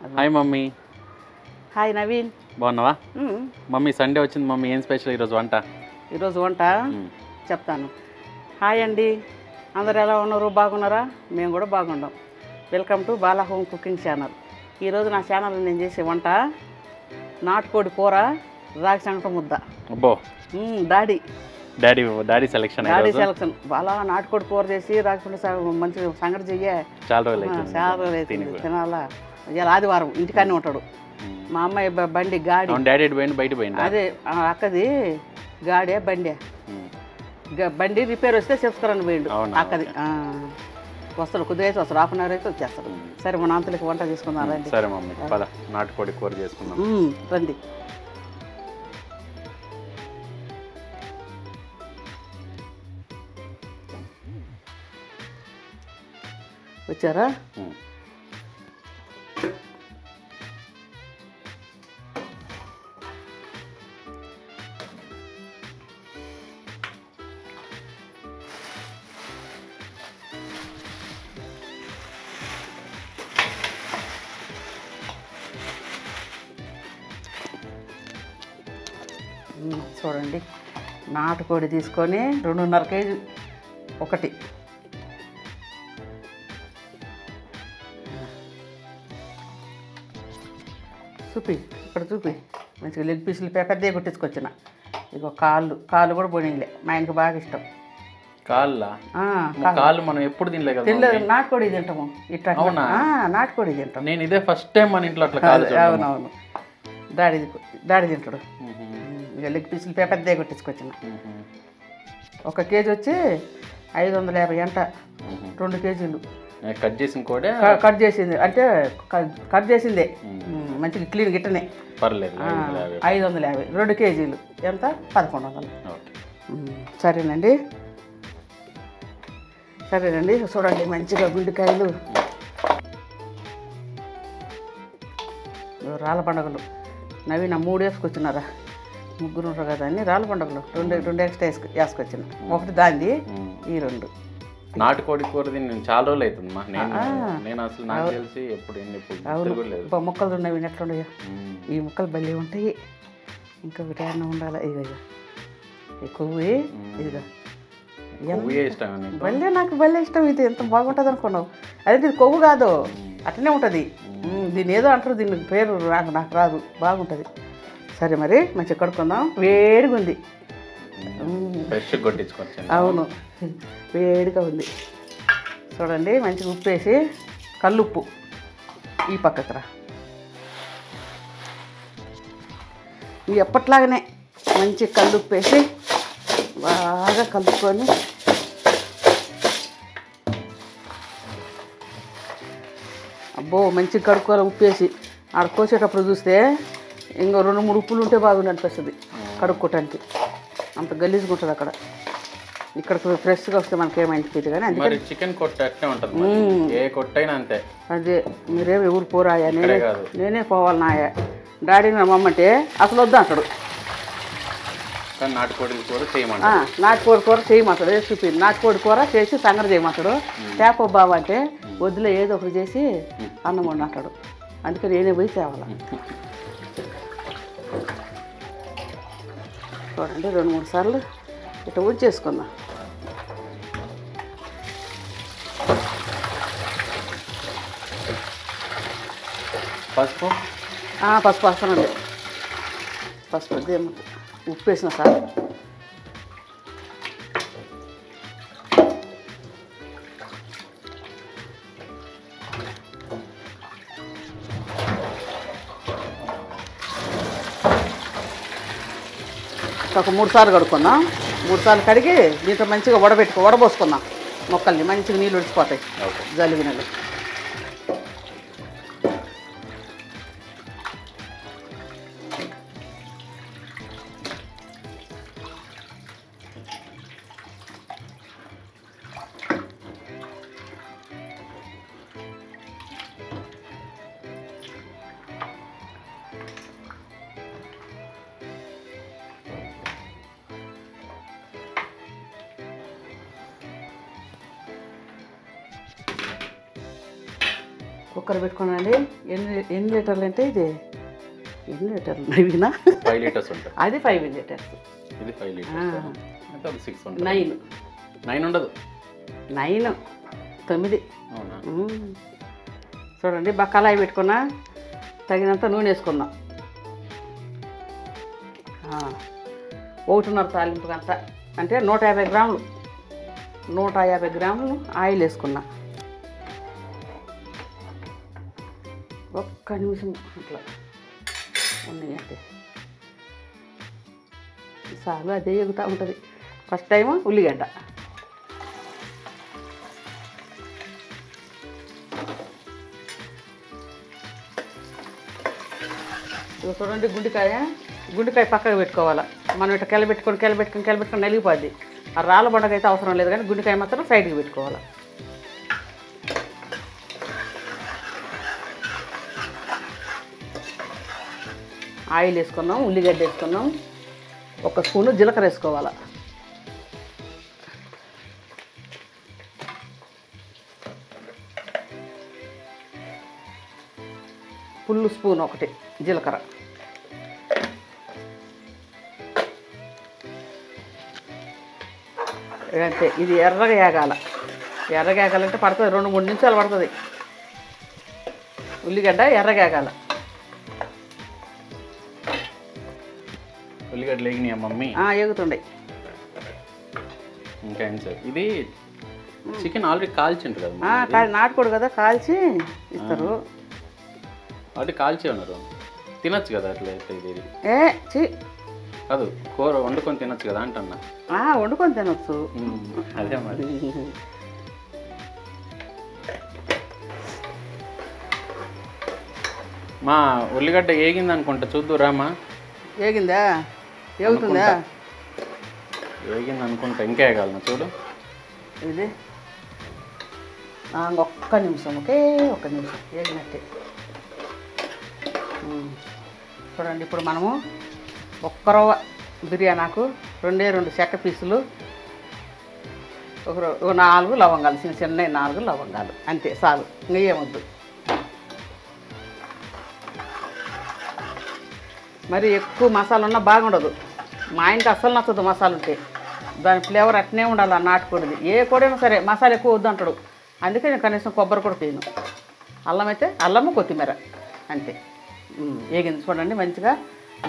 Hi mummy. Hi Naveen. బాగున్నావా mummy? Sunday వచ్చింది mummy, ఏం స్పెషల్ ఈరోజు వంట? ఈరోజు వంట చెప్తాను. హాయ్ అండి, అందరు ఎలా ఉన్నారు? బాగున్నారా? మేము కూడా బాగున్నాం. Welcome to Bala home cooking channel. ఈరోజు నా ఛానల్లో నేను చేసే వంట నాటుకోడి కూర, రాగి సంగట ముద్ద. అబ్బో, డాడీ డాడీ సెలెక్షన్. బాలా నాటుకోడి కూర చేసి రాగి మంచి సంగటి చెయ్యే. చాలా రోజులు అవుతుంది తినాలా. ఇలా ఆదివారం ఇంటికానే ఉంటాడు. మా అమ్మాయి బండి గాడి. డాడీ బయట పోయింది. అదే అక్కది గాడే బండి. బండి రిపేర్ వస్తే చెప్తారని పోయిండు. అక్కది వస్తాడు, కుదిరైతే వస్తాడు, హాఫ్ అన్ అవర్ అయితే వచ్చేస్తాడు. సరే మన అంతలకి వంట చేసుకుందాం రండి. సరే మమ్మీ, పద నాటుకోడి కూర చేసుకుందాం రండి. వచ్చారా? చూడండి, నాటుకోడి తీసుకొని 2.5 కేజీ ఒకటి. చూపి, ఇక్కడ చూపి. మంచిగా లెగ్ పీసులు పెద్దగా కొట్టించుకొచ్చిన. ఇగో కాళ్ళు కూడా పోనీలే, మా ఆయనకి బాగా ఇష్టం. కాళ్ళు మనం ఎప్పుడు తినలేదు. నాటుకోడి తింటాము ఇట్లా. నాటుకోడి తింటాం. నేను ఇదే ఫస్ట్ టైం మన ఇంట్లో అట్లా. అవునవును, డాడీ తింటాడు. ఇక లెగ్ పీసులు పెద్దగా కొట్టించుకొచ్చిన. 1 కేజీ వచ్చి 550 అంట. 2 కేజీలు కట్ చేసింది అంటే కట్ చేసిందే మంచిగా క్లీన్ గిట్టనే. పర్లేదు, 550. 2 కేజీలు ఎంత? 1100. సరేనండి. చూడండి, మంచిగా గుండెకాయలు, రాళ్ళ పండుగలు. నవీన 3 వేసుకొచ్చినారా, 3 ఉంటారు కదా అని. రాళ్ళ పండుగలు 2 ఎక్స్ట్రా వేసుకొచ్చిన. ఒకటి దాంది, ఈ 2. నాటుకోడి కూర నేను చాలా రోజులు అవుతుంది మా. నేను అసలు నాకు తెలిసి ఎప్పుడు ముక్కలు ఉన్నవి ఎట్లున్నాయో. ఈ ముక్కలు భలే ఉంటాయి. ఇంకా విటాయన ఉండాలి. ఈ కొవ్వు ఇదిగా భలే, నాకు భలే ఇష్టం. ఇది ఎంత బాగుంటుంది అనుకున్నావు. అదే ఇది కొవ్వు కాదు, అట్లనే ఉంటుంది. దీన్ని ఏదో అంటారు, దీని పేరు నాకు రాదు. బాగుంటుంది. సరే మరి మంచిగా కడుక్కుందాం. వేడిగా ఉంది. అవును, వేడిగా ఉంది. చూడండి, మంచిగా ఉప్పు వేసి, కల్లుప్పు ఈ పక్కకు రా. ఇవి ఎప్పట్లాగానే మంచి కల్లుప్పు వేసి బాగా కలుపుకొని, అబ్బో మంచిగా కడుక్కోవాలి. ఉప్పు వేసి ఆడ కోసేటప్పుడు చూస్తే ఇంకో 2-3 ఉప్పులు ఉంటే బాగుంది అనిపిస్తుంది కడుక్కోవటానికి. అంత గలీజ్గా ఉంటుంది అక్కడ. ఇక్కడ ఫ్రెష్గా వస్తే మనకి ఏమైంది కానీ. అందుకే చికెన్ కొట్ట అట్నే ఉంటుంది, ఏ కొట్టైనా అంతే. అదే మీరేమి ఎవరు పోరాయా? నేనే పోవాలి నాయా. డాడీని రమ్మంటే అసలు వద్దా అంటాడు. నాటుకోడి కూర చేయమంటాడు. చూపి, నాటుకోడి కూర చేసి సంగతి చేయమంటాడు. తేపో బావ అంటే వద్దులే, ఏదో ఒకటి చేసి అన్నం వండి అంటాడు. అందుకని నేనే పోయి తేవాల. చూడండి, 2-3 సార్లు ఇట్లా ఊడి చేసుకుందాం. పసుపు వేస్తానండి. పసుపు ఉప్పు వేసిన సార్. ఒక 3 సార్లు కడుక్కుందాం. 3 సార్లు కడిగి దీంట్లో మంచిగా వడబోసుకుందాం. మొక్కల్ని మంచిగా నీళ్ళు ఉడిచిపోతాయి, జలుబు నీళ్ళు. కుక్కర్ పెట్టుకున్నాండి. ఎన్ని లీటర్లు అంటే ఇది ఎన్ని లీటర్లు ఇవినా 5 లీటర్స్ ఉంటుంది. అది 5 లీటర్స్. ఇది 5 లీటర్స్ అంటే అది 6 ఉంటుంది. 9 ఉండదు. 9 9. అవునా? చూడండి బాగా కళాయి పెట్టుకున్నా, తగినంత నూనె వేసుకుందాం. 1.5 తాలింపుకి అంతా అంటే 150 గ్రాములు 150 గ్రాములు ఆయిల్ వేసుకున్నా. ఒక్క నిమిషం అట్లా ఉన్నాయంటే చాలు, అదే ఎగుతూ ఉంటుంది. ఫస్ట్ టైము ఉల్లిగడ్డ, చూడండి గుండెకాయ పక్కకు పెట్టుకోవాలి. మనం ఇట్లా కెలబెట్టుకొని నలిగిపోద్ది. ఆ రాళ్ళ బండకు అయితే అవసరం లేదు, కానీ గుండెకాయ మాత్రం సైడ్కి పెట్టుకోవాలి. ఆయిల్ వేసుకున్నాం, ఉల్లిగడ్డ వేసుకున్నాం, 1 స్పూను జీలకర్ర వేసుకోవాలి. ఫుల్ స్పూన్ 1 జీలకర్ర, అంతే. ఇది ఎర్రగా ఏగాలంటే పడుతుంది, 2-3 నిమిషాలు పడుతుంది. ఉల్లిగడ్డ ఎర్రగా ఏగాల. ఉల్లిగడ్డలు వేగినాయా మమ్మీ? ఏగుతుండే. ఇంకా ఏం సార్, ఇది చికెన్ ఆల్రెడీ కాల్చింటారు కదా? నాటుకోడు కదా, కాల్చి ఇస్తారు. ఆల్రెడీ కాల్చి ఉన్నారు, తినచ్చు కదా అట్లా? ఇది కాదు, కూర వండుకొని తినచ్చు కదా అంటున్నా. వండుకొని తినొచ్చు. అదే మరి. మా ఉల్లిగడ్డ ఏగింది అనుకుంటా, చూద్దురామా. ఏగిందా? ఏగుతుందా? ఏగింది అనుకుంటా, ఇంకా ఏగాలనా చూడు. ఇది ఒక్క నిమిషం, ఒక్క నిమిషం ఏగినట్టే. చూడండి, ఇప్పుడు మనము 1 రవ్వ బిర్యానాకు 2 చెక్క పీసులు, 4 లవంగాలు, చిన్న 4 లవంగాలు, అంతే చాలు. నెయ్యమొద్దు. మరి ఎక్కువ మసాలా ఉన్నా బాగుండదు. మా ఆయనకి అస్సలు నచ్చదు మసాలా ఉంటే. దాని ఫ్లేవర్ అట్నే ఉండాలి. ఆ నాటుకోడిది ఏ కోడైనా సరే మసాలా ఎక్కువ వద్దు అంటాడు. అందుకే నేను కనీసం కొబ్బరి కూడా తీయను. అల్లం అయితే అల్లము, కొత్తిమీర, అంతే. ఏగింది చూడండి, మంచిగా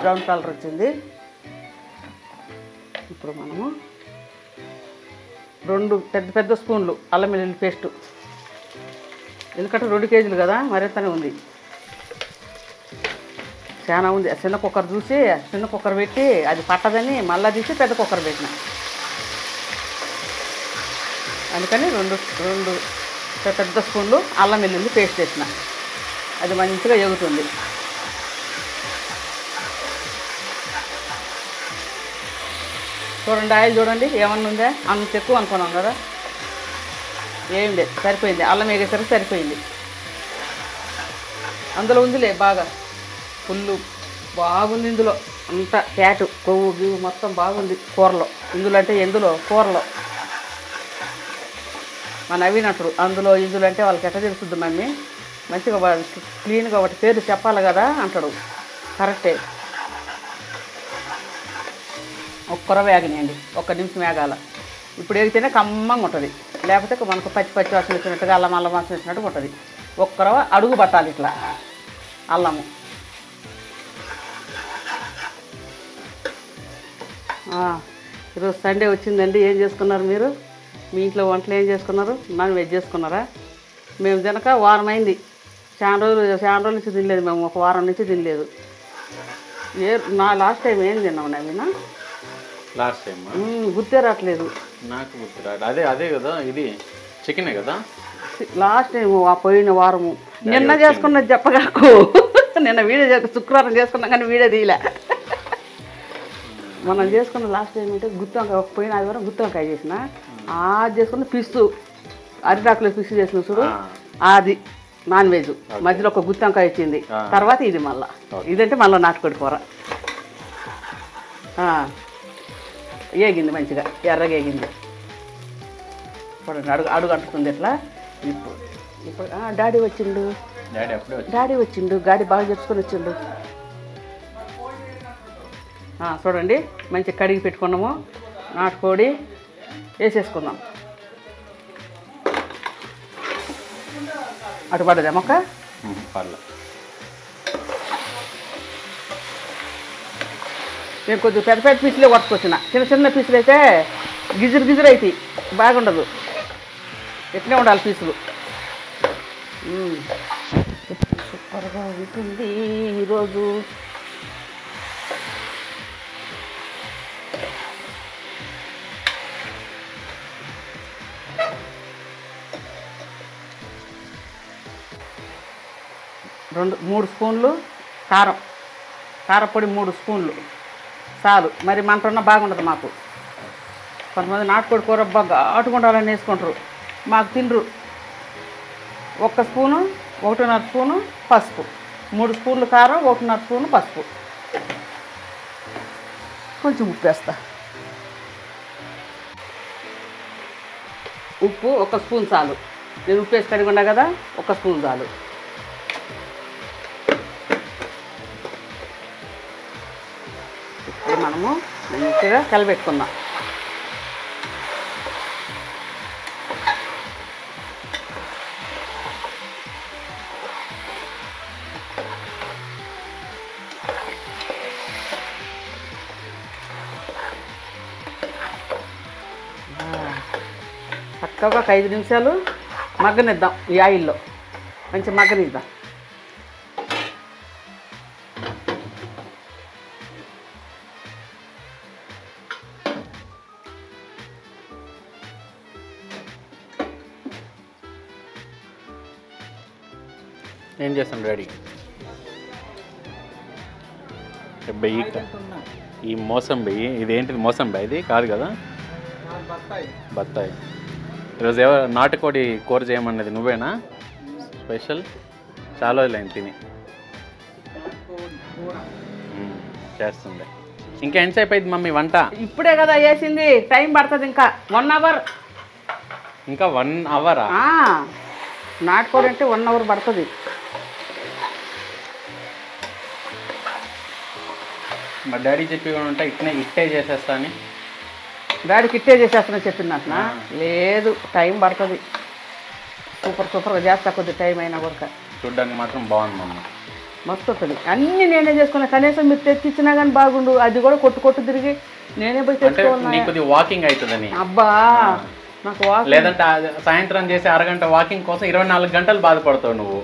బ్రౌన్ కలర్ వచ్చింది. ఇప్పుడు మనము 2 పెద్ద స్పూన్లు అల్లం వెల్లుల్లి పేస్టు, ఎందుకంటే 2 కేజీలు కదా, మరింతనే ఉంది, చాలా ఉంది. చిన్న కుక్కర్ చూసి చిన్న కుక్కర్ పెట్టి అది పట్టదని మళ్ళీ తీసి పెద్ద కుక్కర్ పెట్టిన. అందుకని 2 పెద్ద స్పూన్లు అల్లం వెల్లుల్లి పేస్ట్ వేసిన. అది మంచిగా ఎగుతుంది. చూడండి, ఆయిల్ చూడండి ఏమన్నా ఉందా? అంత ఎక్కువ అనుకున్నాం కదా, ఏం లేదు, సరిపోయింది. అల్లం వేగేసరికి సరిపోయింది. అందులో ఉందిలే బాగా ఫుల్లు బాగుంది. ఇందులో అంతా ఫ్యాటు, కొవ్వు గివ్వు మొత్తం బాగుంది కూరలో. ఇందులో అంటే ఎందులో? కూరలో. మా నవ్వినప్పుడు ఇందులో అంటే వాళ్ళకి ఎట్లా తెలుస్తుంది మమ్మీ? మంచిగా క్లీన్గా ఒకటి పేరు చెప్పాలి కదా అంటాడు. కరెక్టే. 1 రవ్వ వేగనియండి, 1 నిమిషం వేగాల. ఇప్పుడు వేగితేనే కమ్మంగా ఉంటుంది, లేకపోతే మనకు పచ్చి వాసన వచ్చినట్టుగా అల్లం వాసన వచ్చినట్టుగా ఉంటుంది. 1 రవ్వ అడుగు పట్టాలి ఇట్లా అల్లము. ఈరోజు సండే వచ్చిందండి. ఏం చేసుకున్నారు మీరు? మీ ఇంట్లో వంటలు ఏం చేసుకున్నారు? నాన్ వెజ్ చేసుకున్నారా? మేము తినక వారం అయింది. చాలా రోజుల నుంచి తినలేదు మేము, 1 వారం నుంచి తినలేదు. లాస్ట్ టైం ఏం తిన్నావు నవీనా? లాస్ట్ టైం గుర్తే రావట్లేదు నాకు. గుర్తు రాదు. అదే కదా, ఇది చికెనే కదా లాస్ట్ టైం. పోయిన వారము నిన్న చేసుకున్నది చెప్పగాకు. నిన్న వీడియో శుక్రవారం చేసుకున్నాం కానీ వీడియో తీయలే. మనం చేసుకున్న లాస్ట్ టైం అంటే గుత్తొంకాయ. పోయిన ఆదివారం గుత్తొంకాయ చేసిన. అది చేసుకున్న పిస్సు, అరిటాకులో పిస్సు చేసిన చూడు, అది నాన్ వెజ్. మధ్యలో 1 గుత్తొంకాయ వచ్చింది. తర్వాత ఇది మళ్ళా, ఇదంటే మళ్ళీ నాటుకోడి కూర. ఏగింది మంచిగా, ఎర్రగా ఏగింది. చూడండి, అడుగు అంటుతుంది ఇట్లా. ఇప్పుడు డాడీ వచ్చిండు. డాడీ అప్పుడే వచ్చి డాడీ వచ్చిండు, గాడి బాగా చెప్పుకొని వచ్చిండు. చూడండి మంచి కడిగి పెట్టుకున్నాము. నాటుకోడి వేసేసుకుందాం. అటు పడదా మొక్క పర్లేదు. నేను కొద్దిగా పెద్ద పెద్ద పీసులే కొట్టుకొచ్చిన. చిన్న చిన్న పీసులు అయితే గిజురు గిజురు అవుతాయి, బాగుండదు. ఎట్లే ఉండాలి పీసులు. సూపర్గా ఉంటుంది ఈరోజు. మూడు స్పూన్లు కారపొడి 3 స్పూన్లు చాలు. మరి మంటన్నా బాగుండదు మాకు. కొంతమంది నాటుకోడి కూర బాగా ఘాటుకుండాలని వేసుకుంటారు, మాకు తినరు. 1 స్పూను 1.5 స్పూను పసుపు, 3 స్పూన్లు కారం, 1.5 స్పూను పసుపు, కొంచెం ఉప్పు వేస్తా. ఉప్పు 1 స్పూన్ చాలు. నేను ఉప్పు వేసి కడిగి ఉన్నా కదా, 1 స్పూన్ చాలు. ఇప్పుడు మనము మంచిగా కలిపెట్టుకుందాం. చక్కగా ఒక 5 నిమిషాలు మగ్గనిద్దాం. ఈ ఆయిల్లో మంచి మగ్గనిద్దాం. ఏం చేస్తాను డాడీ? బెయ్యి, ఈ మోసం బెయ్యి. ఇదేంటిది మోసం బెయ్యి? ఇది కాదు కదా, బత్తాయి. ఈరోజు నాటుకోడి కూర చేయమన్నది నువ్వేనా? స్పెషల్ చాలా రోజులైంది తిని. చేస్తుండే. ఇంకా ఎంతసేపు అయింది మమ్మీ వంట? ఇప్పుడే కదా వేసింది, టైం పడుతుంది. ఇంకా 1 అవర్. ఇంకా 1 అవరా? నాటుకోడి అంటే 1 అవర్ పడుతుంది. మా డాడీ చెప్పి ఉంటా ఇట్టే చేసేస్తా అని. డాడీకి ఇట్టే చేసేస్తానని చెప్పింది అట్లా. లేదు, టైం పడుతుంది. సూపర్గా చేస్తా, కొద్ది టైం అయినా కూడా. చూడ్డానికి మాత్రం బాగుంది మమ్మీ, మస్తు వస్తుంది. అన్నీ నేనే చేసుకున్నా. కనీసం మీరు తెచ్చిచ్చినా కానీ బాగుండు. అది కూడా కొట్టు తిరిగి నేనే పోయి తెచ్చుకోవాలి. వాకింగ్ అవుతుందని. అబ్బా, నాకు వాకింగ్ లేదంటే సాయంత్రం చేసి అరగంట వాకింగ్ కోసం 24 గంటలు బాధపడతావు నువ్వు.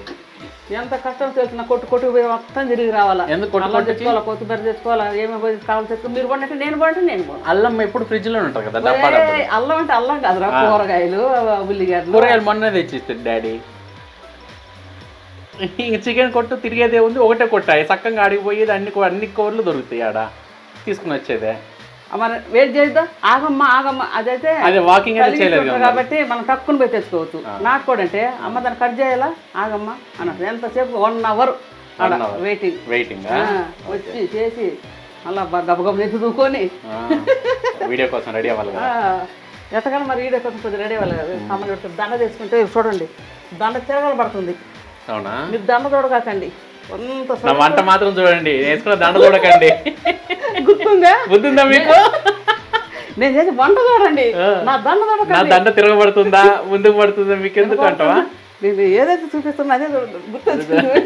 ఎంత కష్టం తెలిసిన కొట్టు మొత్తం తిరిగి రావాలా. తెచ్చుకోవాలా, కొత్తిమీర తెచ్చుకోవాలా, ఏమేమి కావాలి తెచ్చుకో. మీరు పంటే నేను పంటే నేను పోను. అల్లం ఎప్పుడు ఫ్రిడ్జ్ లో ఉంటుంది కదా. అల్లం అంటే అల్లం కాదురా, కూరగాయలు, ఉల్లిగడ్డలు. కూరగాయలు మొన్న తెచ్చిస్తాడు డాడీ. ఇంక చికెన్ కొట్టు తిరిగేదే ఉంది, ఒకటే కొట్టాయి చక్కగా ఆడిపోయేది. అన్ని కూరలు దొరుకుతాయి ఆడ, తీసుకుని వచ్చేదే. మరి వెయిట్ చేద్దాం. ఆగమ్మ అదైతే అదే వాకింగ్ అయితే చేయలేదు కాబట్టి మనం తక్కువ పోయి తెచ్చుకోవచ్చు. నాటుకోడి అంటే అమ్మ దాన్ని కట్ చేయాలా, ఆగమ్మ అన్నట్టు. ఎంతసేపు 1 అవర్ వెయిటింగ్. వచ్చి చేసి అలా గబగబ నెత్తి దూకొని వీడియో కోసం రెడీ అవ్వాలి కదా. ఎట్టగానే మరి వీడియో కోసం కొద్దిగా రెడీ అవ్వాలి కదా. సామాన్లు దండ తీసుకుంటే చూడండి, దండ తిరగలు పడుతుంది. అవునా? మీరు దండ చూడకాకండి, వంట మాత్రం చూడండి, వేసుకున్న దండ చూడకండి. గుర్తుందా మీకు? నేను చేసి వంట చూడండి, నా దండ చూడకండి. నా దండ తిరగబడుతుందా, ముందుకు పడుతుందా, మీకు ఎందుకు అంటావా? నేను ఏదైతే చూపిస్తున్నా అదే గుర్తొచ్చింది.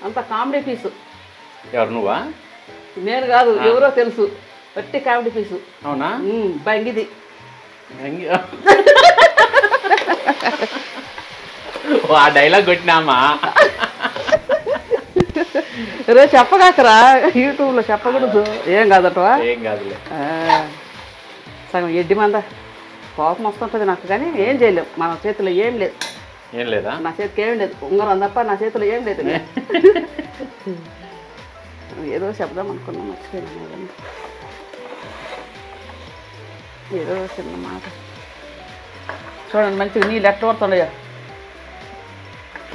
అంత కామెడీ పీసు. ఎవరు, నువ్వా? నేను కాదు, ఎవరో తెలుసు. వట్టి కామెడీ పీసు. అవునా? బంగిది. ఆ డైలాగ్ కొట్టినామా? రేపు చెప్పగాకరా, యూట్యూబ్లో చెప్పకూడదు. ఏం కాదటవా? ఏం కాదులే. సగం ఎడ్డి మంద కోపం వస్తుంటుంది నాకు, కానీ ఏం చేయలేము. మన చేతిలో ఏం లేదు. ఏం లేదా? నా చేతికి ఏం లేదు, ఉంగరం తప్ప నా చేతిలో ఏం లేదు. ఏదో చెప్దాం అనుకున్నాం, మర్చిపోయినా. ఏదో చిన్న మాట. చూడండి మంచిగా నీళ్ళు ఎట్లా పడుతున్నాయో,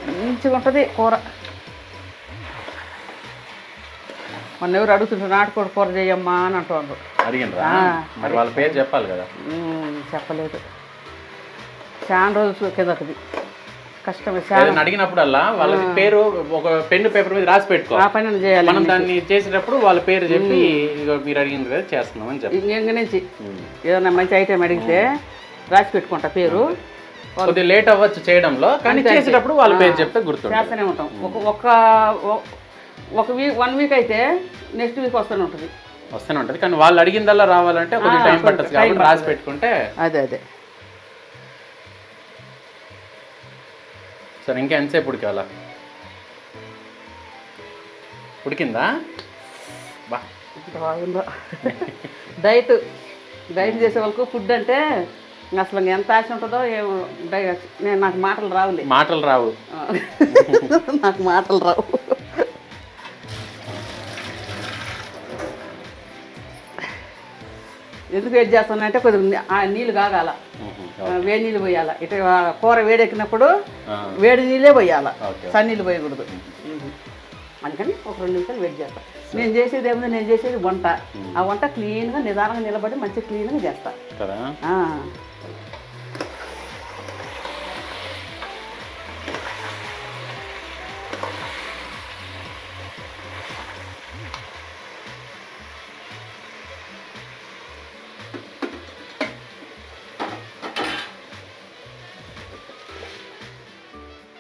మంచిగా ఉంటుంది కూర. మొన్న ఎవరు అడుగుతుంటారు నాటుకోడి కూర చేయమ్మా అని అంటున్నారు. అడిగినరా? మరి వాళ్ళ పేరు చెప్పాలి కదా. చెప్పలేదు, చాలా రోజులు కిందటిది. కష్టమే ఏదైనా అడిగినప్పుడల్లా వాళ్ళకి పేరు ఒక పెన్ను పేపర్ మీద రాసి పెట్టుకో. ఆ పని చేయాలి. మనం దాన్ని చేసేటప్పుడు వాళ్ళ పేరు చెప్పి ఇగో మీరు అడిగింది కదా చేస్తున్నాం అని చెప్పి ఇంక నుంచి ఏదైనా మంచి ఐటెం అడిగితే రాసి పెట్టుకుంటా పేరు. కొద్దిగా లేట్ అవ్వచ్చు చేయడంలో, కానీ చేసేటప్పుడు వాళ్ళ పేరు చెప్తే గుర్తు చేస్తూనే ఉంటాం. ఒక వీక్ 1 వీక్ అయితే నెక్స్ట్ వీక్ వస్తూనే ఉంటుంది. కానీ వాళ్ళు అడిగిందల్లా రావాలంటే కొంచెం టైం పట్టదు కాబట్టి రాసి పెట్టుకుంటే. అదే సరే, ఇంకా ఎంతసేపు ఉడికాలా? ఉడికిందా? బా డైట్ చేసే వాళ్ళకు ఫుడ్ అంటే అసలు ఎంత ఆశ ఉంటుందో ఏమో. నాకు మాటలు రావు. నాకు మాటలు రావు. ఎందుకు వేడి చేస్తానంటే కొద్దిగా నీళ్ళు కాగాల, వేడి నీళ్ళు పోయాల. ఇటు కూర వేడెక్కినప్పుడు వేడి నీళ్ళే పోయాల, సన్నీళ్ళు పోయకూడదు. అందుకని ఒక 2 నిమిషాలు వేడి చేస్తాను. నేను చేసేది ఏముంది, నేను చేసేది వంట. ఆ వంట క్లీన్గా నిదానంగా నిలబడి మంచిగా క్లీన్గా చేస్తా.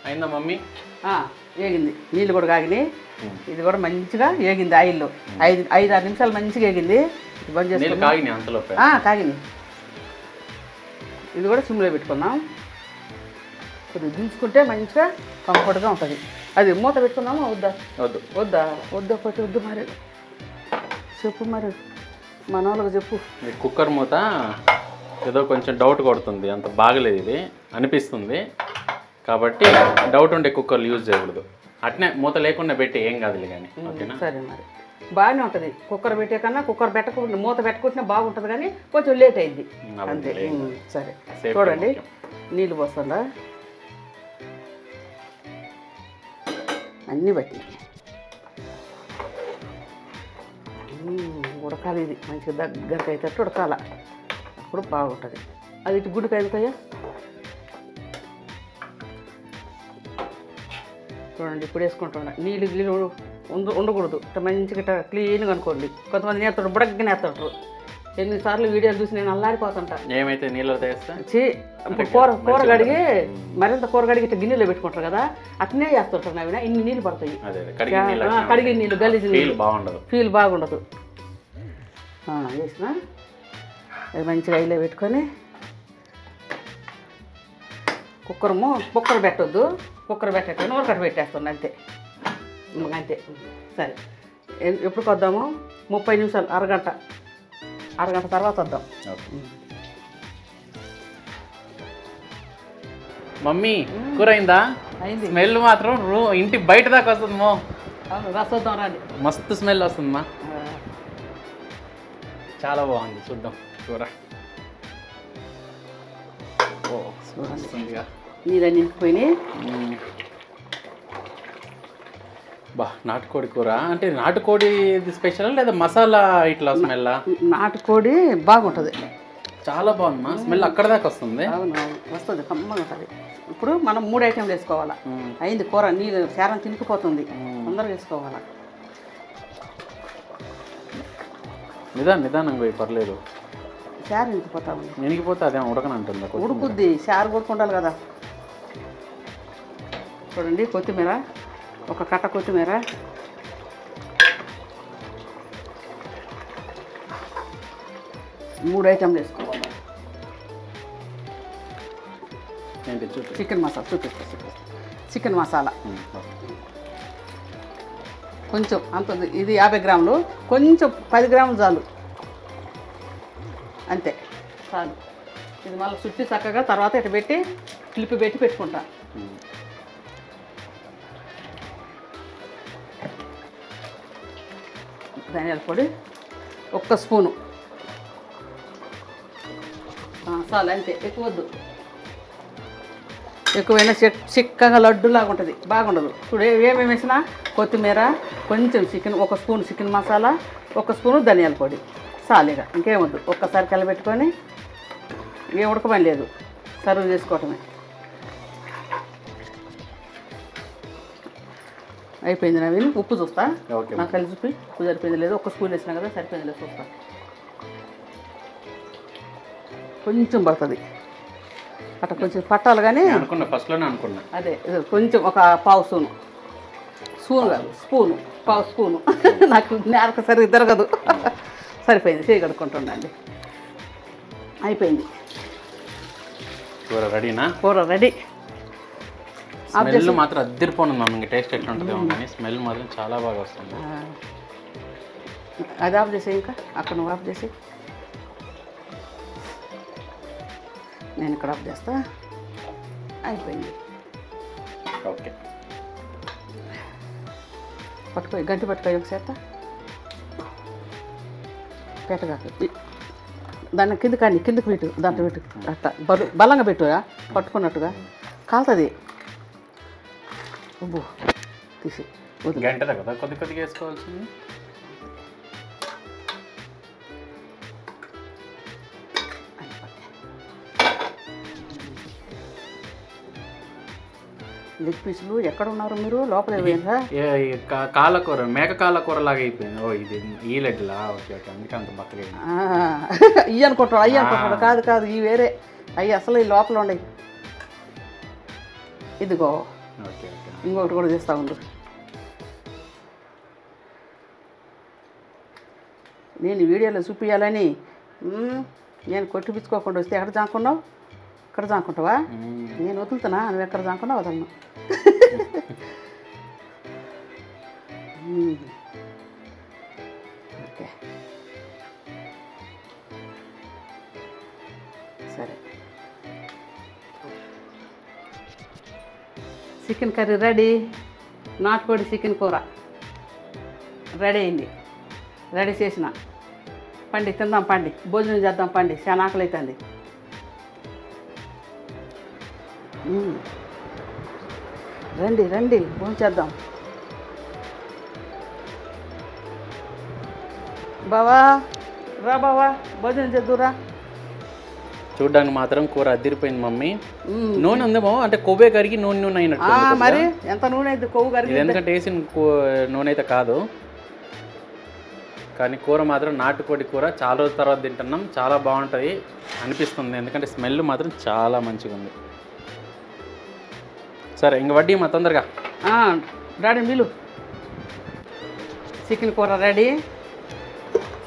అయిందా మమ్మీ? ఏగింది, నీళ్ళు కూడా కాగినాయి. ఇది కూడా మంచిగా ఏగింది ఆయిల్లో. 5-6 నిమిషాలు మంచిగా ఏగింది. బంద్ చేసి కాగినాయి. ఇది కూడా సిమ్లో పెట్టుకుందాం. కొద్దిగా దించుకుంటే మంచిగా కంఫర్ట్గా ఉంటుంది. అది మూత పెట్టుకుందామా వద్దా? వద్దు మరి చెప్పు, మరి మన వాళ్ళకి చెప్పు. కుక్కర్ మూత ఏదో కొంచెం డౌట్ కొడుతుంది, అంత బాగలేదు ఇది అనిపిస్తుంది. కాబట్టి డౌట్ ఉండే కుక్కర్లు యూజ్ చేయకూడదు. అట్నే మూత లేకుండా పెట్టి ఏం కాదులే కానీ. ఓకేనా? సరే, మరి బాగానే ఉంటుంది. కుక్కర్ పెట్టే కన్నా కుక్కర్ పెట్టకుండా మూత పెట్టుకుంటే బాగుంటుంది, కానీ కొంచెం లేట్ అయింది అంతే. సరే, చూడండి నీళ్ళు పోస్తుందా, అన్నీ బట్టి ఉడకాలి. ఇది మంచిగా దగ్గరకు అయితే ఉడకాల, అప్పుడు బాగుంటుంది. అది ఇటు గుడికి ఎందుకయ్యా చూడండి. ఇప్పుడు వేసుకుంటున్నా. నీళ్ళు ఉండకూడదు, మంచిగా క్లీన్గా అనుకోండి. కొంతమంది నేర్తాడు, బుడగ్గా నేర్తాడు. ఎన్నిసార్లు వీడియోలు చూసి నేను అల్లాడిపోతుంటా. ఏమైతే నీళ్ళు కూర కడిగి మరింత కూర కడిగి ఇట్లా గిన్నెలో పెట్టుకుంటారు కదా, అట్నే చేస్తుంటారు. నవ్వినా ఇన్ని నీళ్ళు పడతాయి. కడిగిన నీళ్ళు గలీజ్ నీళ్ళు ఫీల్ బాగుండదు. వేసిన అది మంచిగా అయిలో పెట్టుకొని కుక్కర్ పెట్టొద్దు. కుక్కర్ పెట్టేటప్పుడు ఒకటి పెట్టేస్తాను అంతే. సరే, ఎప్పుడు వద్దాము? 30 నిమిషాలు, అరగంట తర్వాత వద్దాం. మమ్మీ కూర అయిందా? అయింది. స్మెల్ మాత్రం ఇంటి బయట దాకా వస్తుందమ్మో. రసొద్దాం రండి. మస్తు స్మెల్ వస్తుందమ్మా. చాలా బాగుంది. చూద్దాం కూర. నీళ్ళని నింపిపోయినాయి. నాటుకోడి కూర అంటే నాటుకోడి స్పెషల్ లేదా మసాలా ఇట్లా స్మెల్? నాటుకోడి బాగుంటుంది, చాలా బాగుందమ్మా. స్మెల్ అక్కడ దాకా వస్తుంది. అవును, వస్తుంది, కమ్మగా ఉంటుంది. ఇప్పుడు మనం 3 ఐటెంలు వేసుకోవాలా. అయింది కూర, నీళ్ళు శారం తినికిపోతుంది, తొందరగా వేసుకోవాలా. నిదానంగా పోయి పర్లేదు. శారు ఇంకిపోతాము. ఎనికిపోతే అదేమో ఉడకనంటుంది. ఉడుకుద్ది, శారు కొడుకుంటారు కదా. చూడండి, కొత్తిమీర, ఒక కట్ట కొత్తిమీర, మూడు ఐటెంలు వేసుకోవాలి. చికెన్ మసాలా చూపిస్తా. చికెన్ మసాలా కొంచెం అంత, ఇది 50 గ్రాములు, కొంచెం 10 గ్రాములు చాలు అంతే, చాలు. ఇది మళ్ళీ చుట్టి చక్కగా తర్వాత ఇటు పెట్టి క్లిప్ పెట్టి పెట్టుకుంటా. ధనియాల పొడి 1 స్పూను చాలు అంతే, ఎక్కువ వద్దు. ఎక్కువైనా చిక్కగా లడ్డులాగా ఉంటుంది, బాగుండదు. ఇప్పుడు ఏమేమి వేసినా కొత్తిమీర, కొంచెం chicken, 1 spoon chicken masala, 1 spoon ధనియాల పొడి, చాలుగా, ఇంకేమొద్దు. ఒక్కసారి కలబెట్టుకొని ఏం ఉడకమని లేదు, సర్వ్ చేసుకోవటమే. అయిపోయింది నవీన్. ఉప్పు చూస్తా, ఓకే నాకు కలిసి చూపి ఉప్పు సరిపోయింది లేదు. ఒక స్పూన్ వేసినా కదా సరిపోయింది లేదు చూస్తా. కొంచెం పడుతుంది అట్లా కొంచెం పట్టాలి కానీ అనుకున్నా ఫస్ట్లోనే అనుకున్నా. అదే కొంచెం ఒక పావు స్పూన్ కాదు స్పూను, పావు స్పూను. నాకు నేలకు సరిగ్గా తిరగదు. సరిపోయింది, చేయి కడుక్కుంటుండండి. అయిపోయింది, కూర రెడీనా? కూర రెడీ. స్మెల్ మాత్రం అద్దరిపోను మమ్మీ. టేస్ట్ ఎట్లా ఉంటుందో కానీ స్మెల్ మాత్రం చాలా బాగా వస్తుంది. అది ఆఫ్ చేసే, ఇంకా అక్కడ నువ్వు ఆఫ్ చేసి, నేను ఇక్కడ ఆఫ్ చేస్తా. అయిపోయింది. ఓకే, పట్టుకో, గంటి పట్టుకో ఒకసేత పెట్టగా దాన్ని కిందకి పెట్టు, దాంట్లో పెట్టు, అట్లా బలంగా పెట్టురా, పట్టుకున్నట్టుగా కాలుతుంది. ఉబ్బు తీసి గంటదా కదా కొద్ది కొద్దిగా వేసుకోవాల్సింది. లెగ్ పీసులు ఎక్కడ ఉన్నారు మీరు? లోపల పోయిందా? కాళ్ళకూర, మేక కాళ్ళకూర లాగా అయిపోయింది. ఓ ఇది ఈ లెగ్లా? ఓకే ఓకే, అందుకే అంత బక్కగా ఇవి అనుకుంటాడు. కాదు ఇవి వేరే, అవి అసలు ఈ లోపల ఉండయి. ఇదిగో ఓకే ఓకే, ఇంకొకటి కూడా చేస్తూ ఉండు. నేను వీడియోలో చూపించాలని నేను కొట్టిపించుకోకుండా వస్తే ఎక్కడ జానుకున్నావు? ఇక్కడ జానుకుంటావా? నేను వదులుతున్నా, నువ్వు ఎక్కడ జానుకున్నావు వదలను. ఓకే సరే, చికెన్ కర్రీ రెడీ. నాటుకోడి చికెన్ కూర రెడీ అయింది. రెడీ చేసిన. పండి తిందాం, పండి భోజనం చేద్దాం, పండి చాలా ఆకలి అవుతుంది. రండి భోజనం చేద్దాం. బావా రా, బావా భోజనం చేద్దురా. చూడ్డానికి మాత్రం కూర అదిరిపోయింది మమ్మీ. నూనె ఉందేమో, అంటే కొవ్వే కరిగి నూనె అయినట్టు. మరి ఎంత నూనె అయితే కొవ్వు కరిగి, ఎందుకంటే వేసిన నూనె అయితే కాదు. కానీ కూర మాత్రం నాటుకోడి కూర చాలా రోజుల తర్వాత తింటున్నాం. చాలా బాగుంటుంది అనిపిస్తుంది, ఎందుకంటే స్మెల్ మాత్రం చాలా మంచిగా ఉంది. సరే ఇంక వడ్డీ మా తొందరగా. డాడీ వీలు. చికెన్ కూర రెడీ,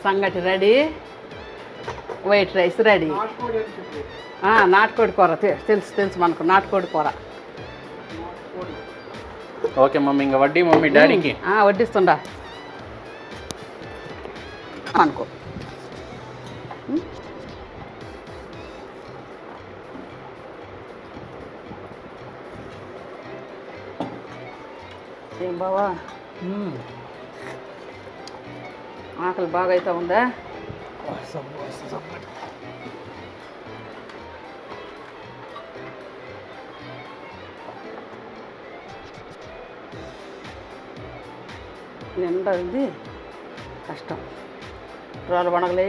సంగటి రెడీ, వైట్ రైస్ రెడీ. నాటుకోడి కూర తెలుసు మనకు, నాటుకోడి కూర. ఓకే మమ్మీ, ఇంకా వడ్డీ మమ్మీ డాడీకి. వడ్డిస్తుండా అనుకో. ఏం బావా, ఆకలి బాగా అవుతా ఉందా? ఎండ ఉంది, కష్టం. రాళ్ళు పండగలే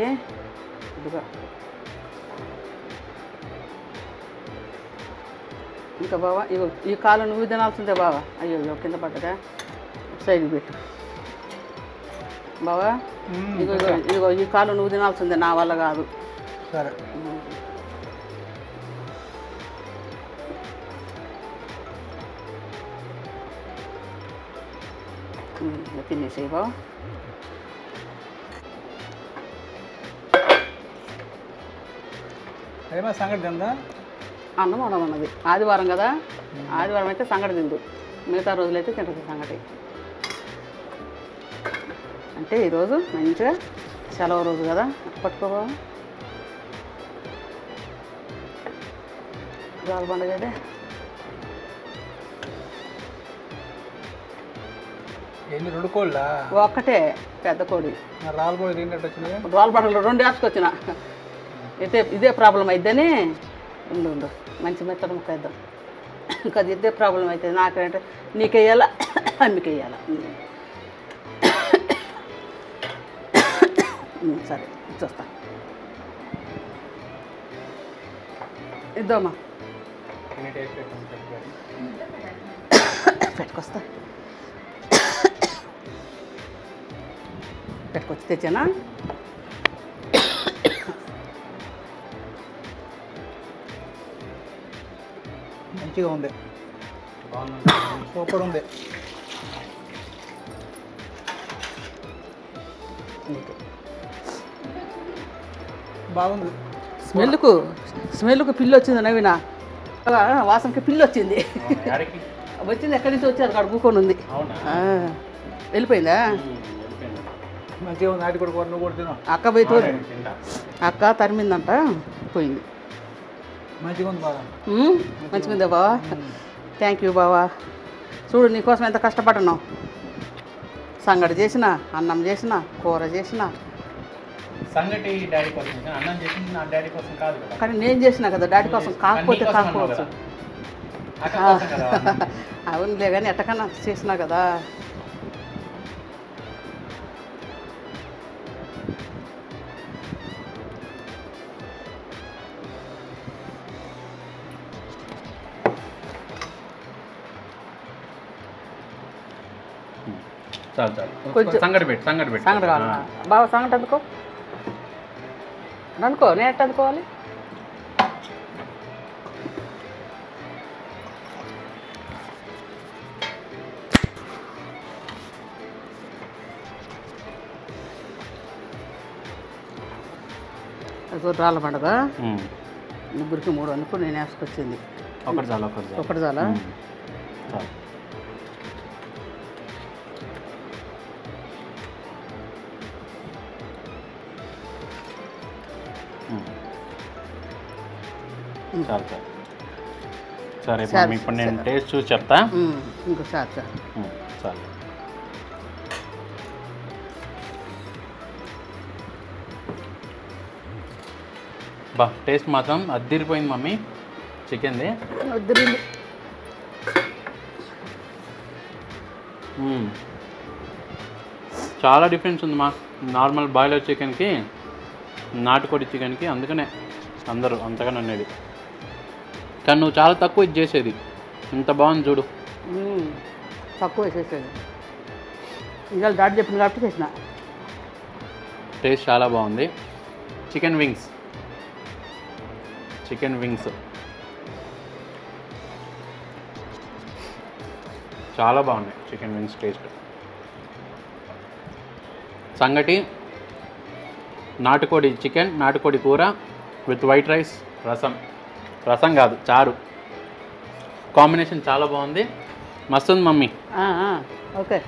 ఇదిగా. ఇంకా బావా ఇగో ఈ కాలు నువ్వు తినాల్సిందే బావా. అయ్యో కింద పడ్డదా, సైడ్కి పెట్టు బావా. ఇగో ఈ కాలు నువ్వు తినాల్సిందే, నా వల్ల కాదు. సరే, తినేసేయి బావా. ఏమో సంగతి తిందా? అన్నం అన్నది ఆదివారం కదా, ఆదివారం అయితే సంగటి తిందు, మిగతా రోజులైతే తింటుంది సంగటి. అంటే ఈరోజు మంచిగా సెలవు రోజు కదా, పట్టుకోబా. రాళ్ళ పండుగ అదే. ఎన్ని 2 కోళ్ళా? ఒక్కటే పెద్ద కోడి. రాళ్ళు కూడా తిన్నట్టు వచ్చినాయి. రాళ్ళ పండుగలో 2 వేసుకొచ్చిన. ఇదే ప్రాబ్లం అయిద్దని ఉండు మంచి మెత్తడం ముక్క వేద్దాం. ఇంకా అది ఇదే ప్రాబ్లం అవుతుంది నాకంటే. నీకేయాలా అమ్మికి వేయాలా? సరే చూస్తా, ఇద్దామా పెట్టుకొస్తా. మార్కెట్కి వచ్చి తెచ్చానా. మంచిగా ఉంది, బాగుంది. సూపర్ ఉంది. బాగుంది. స్మెల్కు పిల్లి వచ్చింది నవీన, వాసనకి పిల్లి వచ్చింది. యాడికి? వచ్చింది ఎక్కడి నుంచి వచ్చి అక్కడ కూకొని ఉంది. అవునా? వెళ్ళిపోయిందా? మంచిగా ఉంది. నాటి కూడా కూర నువ్వు కూడా తిను. అక్క పోయి తోడు, తింటా. అక్క తరిమిందంట పోయింది. మంచిగా ఉంది బాగా. మంచిగా ఉందా బావా? థ్యాంక్ యూ బావా. చూడు నీకోసం ఎంత కష్టపడున్నావు. సంగటి చేసిన, అన్నం చేసిన, కూర చేసిన. సంగటి డాడీ కోసం చేశాను, అన్నం చేసింది నా డాడీ కోసం కాదు కదా. కానీ నేను చేసిన కదా డాడీ కోసం, కాకపోతే నీకోసం అన్నావు కాకపోవచ్చు. కదా. అక్క కోసం కదా. అవునులే కానీ ఎట్టకన్నా చేసినా కదా. చాలు చాలు. కొంచెం సంగటి పెట్టు, సంగటి పెట్టు. సంగటి కావాలి బావ. సంగటి అందుకో, అనుకో. నేను ఎట్ట అందుకోవాలి? అది రాళ్ళ పండుగ ముగ్గురికి 3 అనుకో. నేను వేసుకొచ్చింది ఒకటి చాలా, ఒకటి చాలా. ఒకటి చాలా. చాలు. చాలు చాలు. సరే మమ్మీ, ఇప్పుడు నేను టేస్ట్ చూసి చెప్తా. ఇంకోసారి సార్ చాలు. బా, టేస్ట్ మాత్రం అద్దిరిపోయింది మమ్మీ చికెన్ది. వద్దురింది. చాలా డిఫరెన్స్ ఉంది మా నార్మల్ బాయిలర్ చికెన్కి, నాటుకోడి చికెన్కి. అందుకనే అందరూ అంతగానే అనేది. కానీ నువ్వు చాలా తక్కువ ఇది చేసేది. ఇంత బాగుంది చూడు. తక్కువ వేసేసేది. ఇంకా డాడీ చెప్పింది కాబట్టి చేసిన. టేస్ట్ చాలా బాగుంది. చికెన్ వింగ్స్, చికెన్ వింగ్స్ చాలా బాగున్నాయి. Chicken wings taste. సంగటి, నాటుకోడి చికెన్, నాటుకోడి కూర విత్ వైట్ రైస్, రసం కాదు చారు. కాంబినేషన్ చాలా బాగుంది. మస్తు ఉంది మమ్మీ. ఓకే.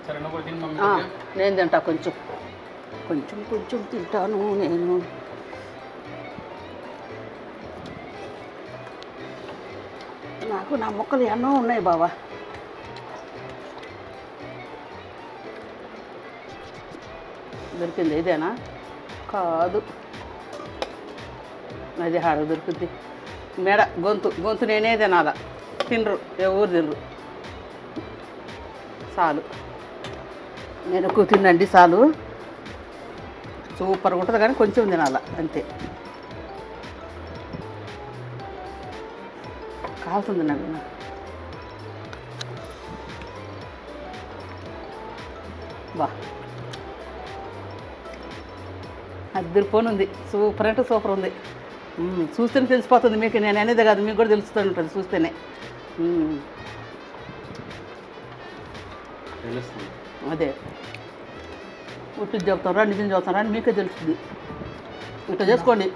సరే నువ్వు తిను మమ్మీ. నేను తింటా. కొంచెం కొంచెం కొంచెం తింటాను నేను. నాకు నా మొక్కలు ఎన్నో ఉన్నాయి బాబా. దొరికింది ఇదేనా? కాదు, అది హాడ దొరుకుద్ది. మెడ గొంతు నేనే తినాలా. తినరు, ఎవరు తినరు. చాలు, నేను ఎక్కువ తినండి చాలు. సూపర్గా ఉంటుంది కానీ కొంచెం తినాల అంతే. కాలుతుంది నవ్వు. బా అద్దరిపోను ఉంది. సూపర్ అంటే సూపర్ ఉంది. చూస్తేనే తెలిసిపోతుంది మీకు. నేను అనేది కాదు, మీకు కూడా తెలుస్తూ ఉంటుంది చూస్తేనే. తెలుస్తుంది. అదే ఉట్టి చెప్తారా నిజం చెప్తారా అని మీకే తెలుస్తుంది. ఇట్లా చేసుకోండి.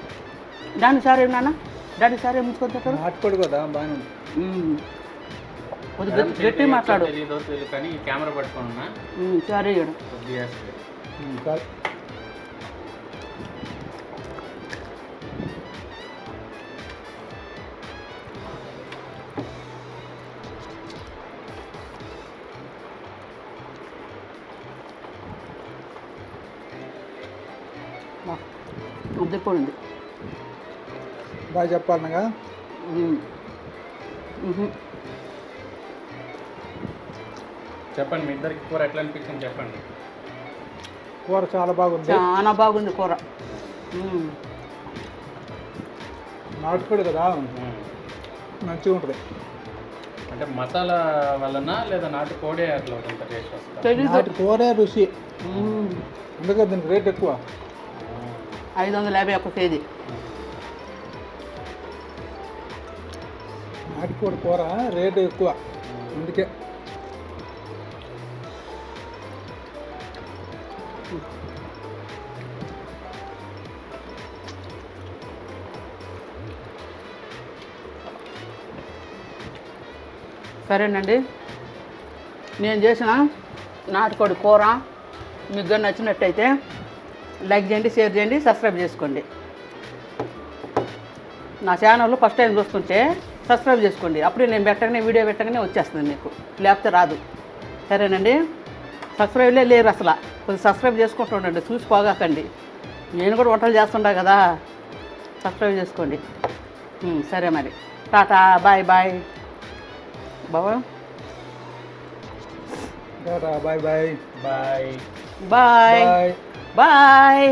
దాని సార్ ఏమన్నా దాని సార్ ఏం ముంచుకొని తింటారు. నాటుకోడి కదా బాగానే ఉంది. కొద్దిగా గట్టి మాట్లాడు. తెలీదో తెలియదు కానీ కెమెరా పట్టుకున్నా సరే ఇవ్వడం కొద్దిగా కాదు. ఉద్దిపోయింది. బాగా చెప్పాలనగా చెప్పండి, మీ ఇద్దరికి కూర ఎట్లా అనిపించింది చెప్పండి. కూర చాలా బాగుంది. చాలా బాగుంది కూర. నాటుకోడి కదా మంచిగా ఉంటుంది. అంటే మసాలా వలన లేదా నాటు కోడే అట్లా ఉంటుంది టేస్ట్ వస్తుంది. నాటు కూరే రుచి. అందుకే దీనికి రేట్ ఎక్కువ. 550 ఒక కేజీ. నాటుకోడి కూర రేటు ఎక్కువ అందుకే. సరేనండి, నేను చేసిన నాటుకోడి కూర మీకు కానీ నచ్చినట్టయితే లైక్ చేయండి, షేర్ చేయండి, సబ్స్క్రైబ్ చేసుకోండి. నా ఛానల్ ఫస్ట్ టైం చూస్తుంటే సబ్స్క్రైబ్ చేసుకోండి. అప్పుడే నేను పెట్టగానే వీడియో పెట్టగానే వచ్చేస్తుంది మీకు, లేకపోతే రాదు. సరేనండి, సబ్స్క్రైబ్లే లేరు అసలు. కొంచెం సబ్స్క్రైబ్ చేసుకుంటూ ఉండండి, చూసి పోగాకండి. నేను కూడా వంటలు చేస్తుంటా కదా, సబ్స్క్రైబ్ చేసుకోండి. సరే మరి, టాటా, బాయ్ బాయ్ బాబా. Bye bye bye bye bye. Bye.